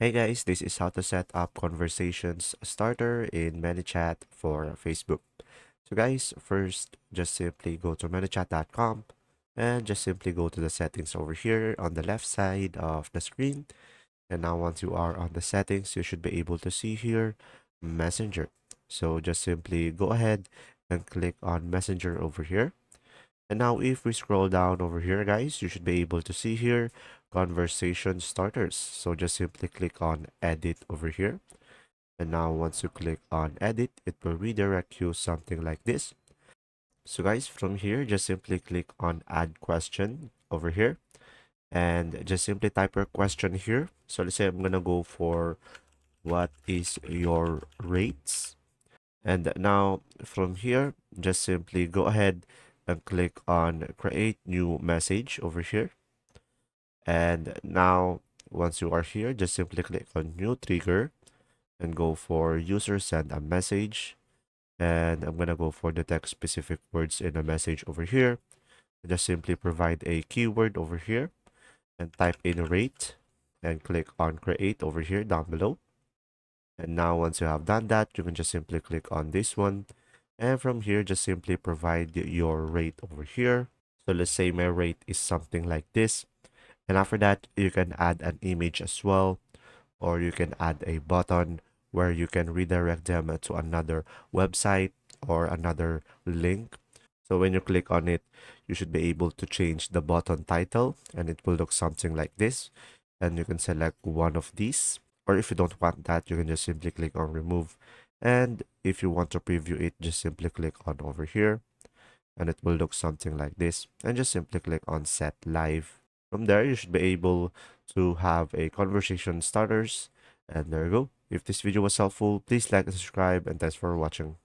Hey guys, this is how to set up conversations starter in Manychat for Facebook. So guys, first just simply go to manychat.com and just simply go to the settings over here on the left side of the screen. And now once you are on the settings, you should be able to see here Messenger. So just simply go ahead and click on Messenger over here. And now if we scroll down over here, guys, you should be able to see here conversation starters. So just simply click on edit over here. And now once you click on edit, it will redirect you something like this. So guys, from here, just simply click on add question over here and just simply type your question here. So let's say I'm gonna go for what is your rates? And now from here, just simply go ahead and click on create new message over here. And now once you are here, just simply click on new trigger and go for user send a message. And I'm gonna go for the text specific words in a message over here. Just simply provide a keyword over here and type in rate and click on create over here down below. And now once you have done that, you can just simply click on this one. And from here, just simply provide your rate over here. So let's say my rate is something like this. And after that, you can add an image as well, or you can add a button where you can redirect them to another website or another link. So when you click on it, you should be able to change the button title and it will look something like this. And you can select one of these. Or if you don't want that, you can just simply click on remove. And if you want to preview it, just simply click on over here and it will look something like this. And just simply click on set live. From there, you should be able to have a conversation starters. And there you go. If this video was helpful, please like and subscribe and thanks for watching.